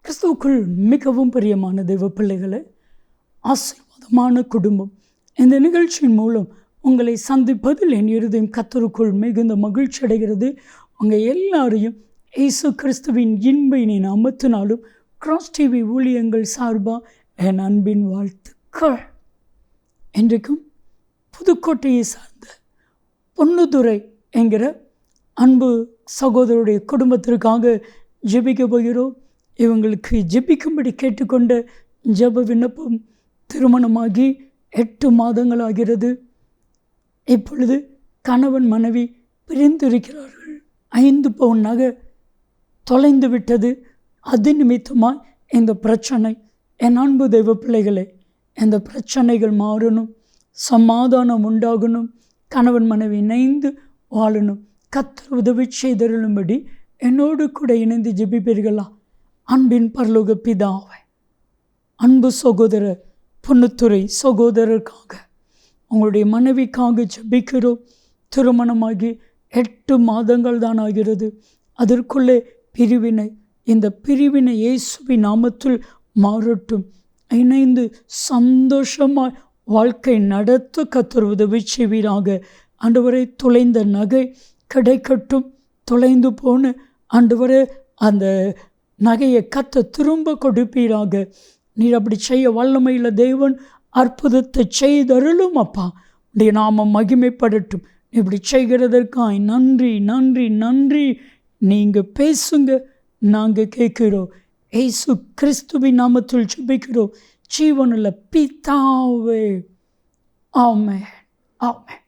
கிறிஸ்துவுக்குள் மிகவும் பிரியமான தெய்வ பிள்ளைகளே, ஆசீர்வாதமான குடும்பம், இந்த நிகழ்ச்சியின் மூலம் உங்களை சந்திப்பதில் என் இருதயம் கர்த்தருக்குள் மிகுந்த மகிழ்ச்சி அடைகிறது. உங்கள் எல்லாரையும் இயேசு கிறிஸ்துவின் இன்பையினை நாமத்தினாலும் கிராஸ் டிவி ஊழியங்கள் சார்பாக என் அன்பின் வாழ்த்துக்கள். இன்றைக்கும் புதுக்கோட்டையை சார்ந்த பொன்னுதுரை என்கிற அன்பு சகோதரருடைய குடும்பத்திற்காக ஜெபிக்க போகிறோம். இவங்களுக்கு ஜெபிக்கும்படி கேட்டுக்கொண்ட ஜெப விண்ணப்பம் திருமணமாகி 8 மாதங்கள் ஆகிறது. இப்பொழுது கணவன் மனைவி பிரிந்திருக்கிறார்கள். 5 பவுன் நகை தொலைந்து விட்டது. அது நிமித்தமாய் இந்த பிரச்சனை. என் அன்பு தெய்வ பிள்ளைகளே, இந்த பிரச்சனைகள் மாறணும், சமாதானம் உண்டாகணும், கணவன் மனைவி இணைந்து வாழணும். கர்த்தர் உதவி செய்தருளும்படி என்னோடு கூட இணைந்து ஜெபிப்பீர்களா? அன்பின் பரலோக பிதாவே, அன்பு சகோதரர் பொன்னுத்துரை சகோதரருக்காக, உங்களுடைய மனைவிக்காக ஜெபிக்கிறோம். திருமணமாகி 8 மாதங்கள் தான் ஆகிறது. அதற்குள்ளே பிரிவினை. இந்த பிரிவினை இயேசுவின் நாமத்தில் மாறட்டும். இணைந்து சந்தோஷமாய் வாழ்க்கை நடத்த கர்த்தர் உதவி செய்வீராக. ஆண்டவரே, தொலைந்த நகை கிடைக்கட்டும். தொலைந்து போன ஆண்டவரே, அந்த நகையை கர்த்தர் திரும்ப கொடுப்பீராக. நீர் அப்படி செய்ய வல்லமையில் தேவன் அற்புதத்தை செய்தருளும் அப்பா. உடைய நாமம் மகிமைப்படட்டும். இப்படி செய்கிறதற்காய் நன்றி நன்றி நன்றி. நீங்கள் பேசுங்க, நாங்கள் கேட்கிறோம். இயேசு கிறிஸ்துவின் நாமத்தில் ஜெபிக்கிறோம் ஜீவனுள்ள பிதாவே, ஆமென் ஆமென்.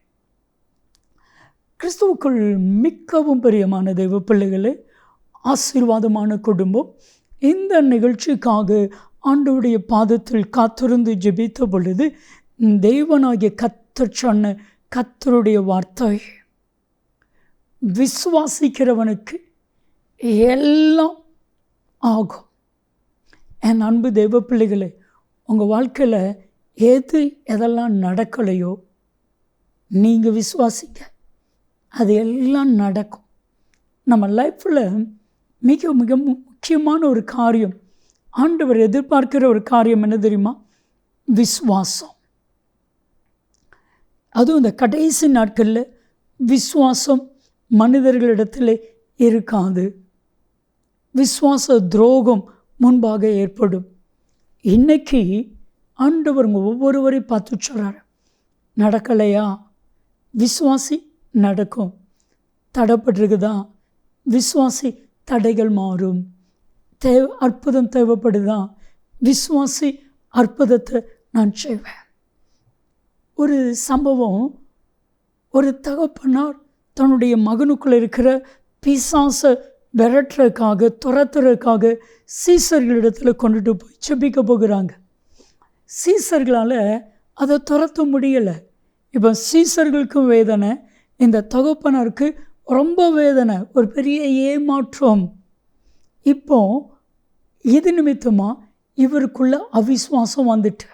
கிறிஸ்துவுக்குள் மிகவும் பிரியமான தெய்வ பிள்ளைகளே, ஆசீர்வாதமான குடும்பம், இந்த நிகழ்ச்சிக்காக ஆண்டவருடைய பாதத்தில் காத்திருந்து ஜெபித்த பொழுது தேவனாகிய கர்த்தர் சொன்ன கர்த்தருடைய வார்த்தை, விசுவாசிக்கிறவனுக்கு எல்லாம் ஆகும். என் அன்பு தெய்வ பிள்ளைகளே, உங்கள் வாழ்க்கையில் எதெல்லாம் நடக்கலையோ நீங்கள் விசுவாசிங்க, அது எல்லாம் நடக்கும். நம்ம லைஃப்பில் மிக மிக முக்கியமான ஒரு காரியம், ஆண்டவர் எதிர்பார்க்கிற ஒரு காரியம் என்ன தெரியுமா? விசுவாசம். அதுவும் இந்த கடைசி நாட்களில் விசுவாசம் மனிதர்களிடத்தில் இருக்காது. விசுவாச துரோகம் முன்பாக ஏற்படும். இன்னைக்கு ஆண்டவர் ஒவ்வொருவரையும் பார்த்து சொல்கிறார், நடக்கலையா? விசுவாசி, நடக்கும். தடைப்பட்டிருக்குதா? விசுவாசி, தடைகள் மாறும். அற்புதம் தேவைப்படுதா? விசுவாசி, அற்புதத்தை நான் செய்வேன். ஒரு சம்பவம், ஒரு தகப்பனார் தன்னுடைய மகனுக்குள்ளே இருக்கிற பிசாசை விரட்டுறதுக்காக, துரத்துறதுக்காக சீசர்களிடத்தில் கொண்டுட்டு போய் ஜெபிக்க போகிறாங்க. சீசர்களால் அதை துரத்த முடியலை. இப்போ சீசர்களுக்கும் வேதனை, இந்த தகப்பனருக்கு ரொம்ப வேதனை, ஒரு பெரிய ஏமாற்றம். இப்போ இது நிமித்தமாக இவருக்குள்ள அவிசுவாசம் வந்துட்டு,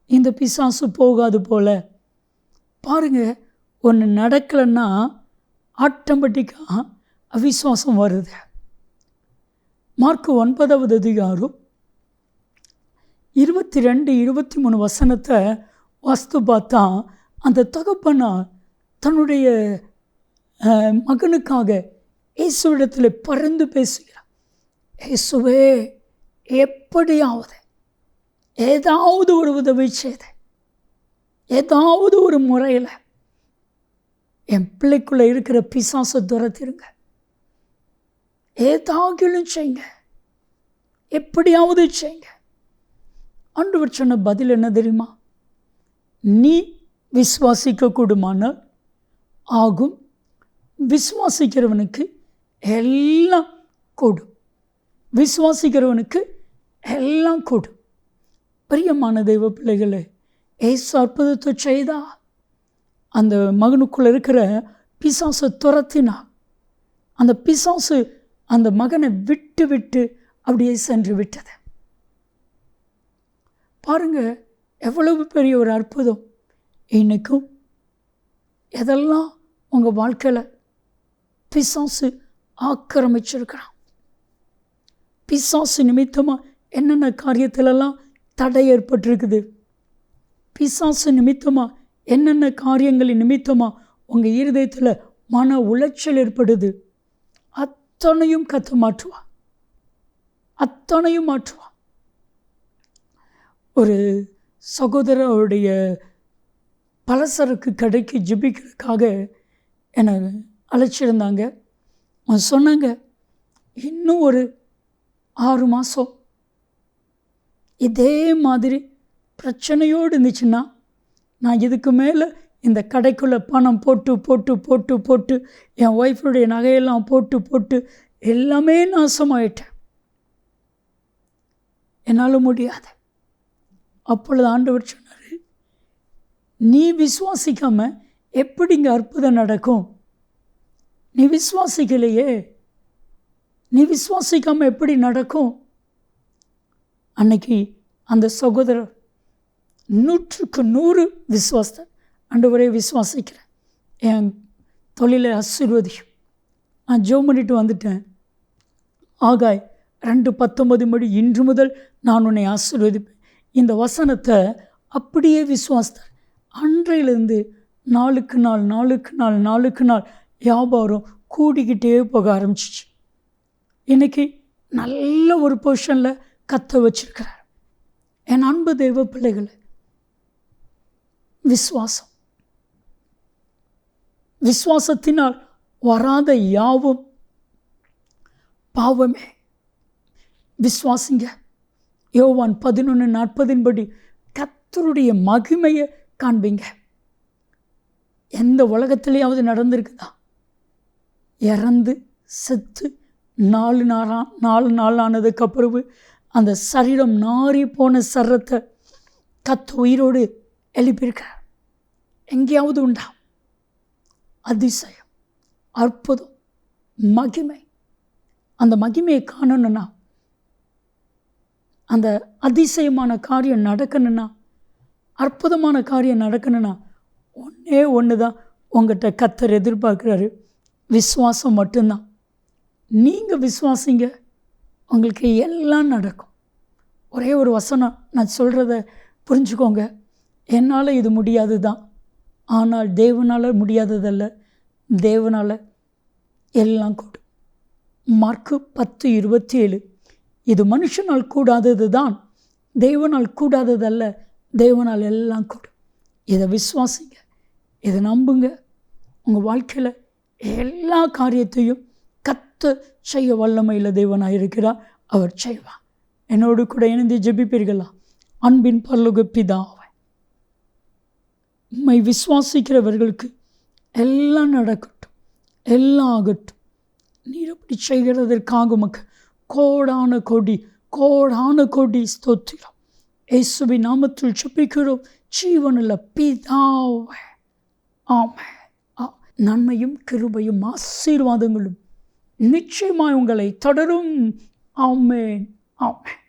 இந்த பிசாசு போகாது போல. பாருங்கள், ஒன்று நடக்கலைன்னா ஆட்டோமேட்டிக்காக அவிசுவாசம் வருது. மார்க்கு 9வது அதிகாரம் 22-23 வசனத்தை வாஸ்து பார்த்தா, அந்த தகப்பனார் தன்னுடைய மகனுக்காக இயேசுவிடத்தில் பறந்து பேசுகிறார். இயேசுவே, எப்படியாவது ஏதாவது ஒரு உதவி செய்து, ஏதாவது ஒரு முறையில் என் பிள்ளைக்குள்ளே இருக்கிற பிசாசை துரத்திருங்க, ஏதாகிலும் செய்யுங்க, எப்படியாவது செய்யுங்க. ஆண்டவர் சொன்ன பதில் என்ன தெரியுமா? நீ விசுவாசிக்க கூடுமானால் ஆகும். விசுவாசிக்கிறவனுக்கு எல்லாம் கூடும். விசுவாசிக்கிறவனுக்கு எல்லாம் கூடும். பிரியமான தெய்வ பிள்ளைகளே, ஏசு அற்புதத்தை செய்தா, அந்த மகனுக்குள்ளே இருக்கிற பிசாசை துரத்தினா, அந்த பிசாசு அந்த மகனை விட்டு விட்டு அப்படியே சென்று விட்டது. பாருங்க, எவ்வளவு பெரிய ஒரு அற்புதம். இன்னைக்கும் எதெல்லாம் உங்கள் வாழ்க்கையில் பிசாசு ஆக்கிரமிச்சிருக்கிறான், பிசாசு நிமித்தமாக என்னென்ன காரியத்திலெல்லாம் தடை ஏற்பட்டிருக்குது, பிசாசு நிமித்தமாக என்னென்ன காரியங்களின் நிமித்தமாக உங்கள் இருதயத்தில் மன உளைச்சல் ஏற்படுது, அத்தனையும் கத்த மாற்றுவா, அத்தனையும் மாற்றுவா. ஒரு சகோதரருடைய பலசரக்கு கடைக்கு ஜெபிக்கிறதுக்காக என்னை அழைச்சிருந்தாங்க. சொன்னாங்க, இன்னும் ஒரு 6 மாதம் இதே மாதிரி பிரச்சனையோடு இருந்துச்சுன்னா நான் இதுக்கு மேலே இந்த கடைக்குள்ளே பணம் போட்டு போட்டு போட்டு போட்டு என் ஒய்ஃபுடைய நகையெல்லாம் போட்டு போட்டு எல்லாமே நாசமாயிட்டேன், என்னால் முடியாது. அப்பொழுது ஆண்டவர் சொன்னார், நீ விசுவாசிக்காமல் எப்படிங்க அற்புதம் நடக்கும்? நீ விசுவாசிக்கலையே, நீ விசுவாசிக்காமல் எப்படி நடக்கும்? அன்னைக்கு அந்த சகோதரர் 100க்கு 100 விசுவாசத்தை, ஆண்டவரே விசுவாசிக்கிறேன், என் தொழிலை ஆசீர்வதியும், நான் ஜெபம் பண்ணிட்டு வந்துட்டேன், ஆகாய் 2:19 படி இன்று முதல் நான் உன்னை ஆசீர்வதிப்பேன், இந்த வசனத்தை அப்படியே விசுவாசித்தார். அன்றையிலிருந்து நாளுக்கு நாள் நாளுக்கு நாள் நாளுக்கு நாள் வியாபாரம் கூடிக்கிட்டே போக ஆரம்பிச்சிச்சு. இன்றைக்கி நல்ல ஒரு பொசிஷனில் கத்த வச்சிருக்கிறார். என் அன்பு தெய்வ பிள்ளைகளை, விசுவாசம், விசுவாசத்தினால் வராத யாவும் பாவமே. விசுவாசிங்க. யோவான் 11:40 படி கர்த்தருடைய மகிமையை காண்பீங்க. எந்த உலகத்திலேயாவது நடந்திருக்குதா? இறந்து செத்து 4 நாள் ஆனதுக்கு அப்புறம் அந்த சரீரம் நாறி போன சரத்தை கத்த உயிரோடு எழுப்பியிருக்கிறார். எங்கேயாவது உண்டா? அதிசயம், அற்புதம், மகிமை. அந்த மகிமையை காணணும்னா, அந்த அதிசயமான காரியம் நடக்கணும்னா, அற்புதமான காரியம் நடக்கணும்னா ஒன்றே ஒன்று தான் உங்கள்கிட்ட கர்த்தர் எதிர்பார்க்குறாரு, விசுவாசம் மட்டும்தான். நீங்கள் விசுவாசிங்க, உங்களுக்கு எல்லாம் நடக்கும். ஒரே ஒரு வசனம் நான் சொல்கிறத புரிஞ்சுக்கோங்க. என்னால் இது முடியாது தான், ஆனால் தேவனால் முடியாததல்ல, தேவனால் எல்லாம் கூடும். மார்க்கு 10:27. இது மனுஷனால் கூடாதது தான், தேவனால் கூடாததல்ல, தேவனால் எல்லாம் கூடும். இதை விசுவாசிங்க, இதை நம்புங்க. உங்கள் வாழ்க்கையில் எல்லா காரியத்தையும் கத்த செய்ய வல்லமையில் தேவனாக இருக்கிறார், அவர் செய்வார். என்னோடு கூட இணைந்து ஜெபிப்பீர்களா? அன்பின் பரலோக பிதாவே, உம்மை விசுவாசிக்கிறவர்களுக்கு எல்லாம் நடக்கட்டும், எல்லாம் ஆகட்டும். நீர் அப்படி செய்கிறதற்காக உமக்கு கோடான கோடி ஸ்தோத்திரம். இயேசுவின் நாமத்தில் ஜெபிக்கிறோம் ஜீவனுள்ள பிதாவே, ஆமென். நன்மையும் கிருபையும் ஆசீர்வாதங்களும் நிச்சயமாய் உங்களை தொடரும். ஆமென், ஆமென்.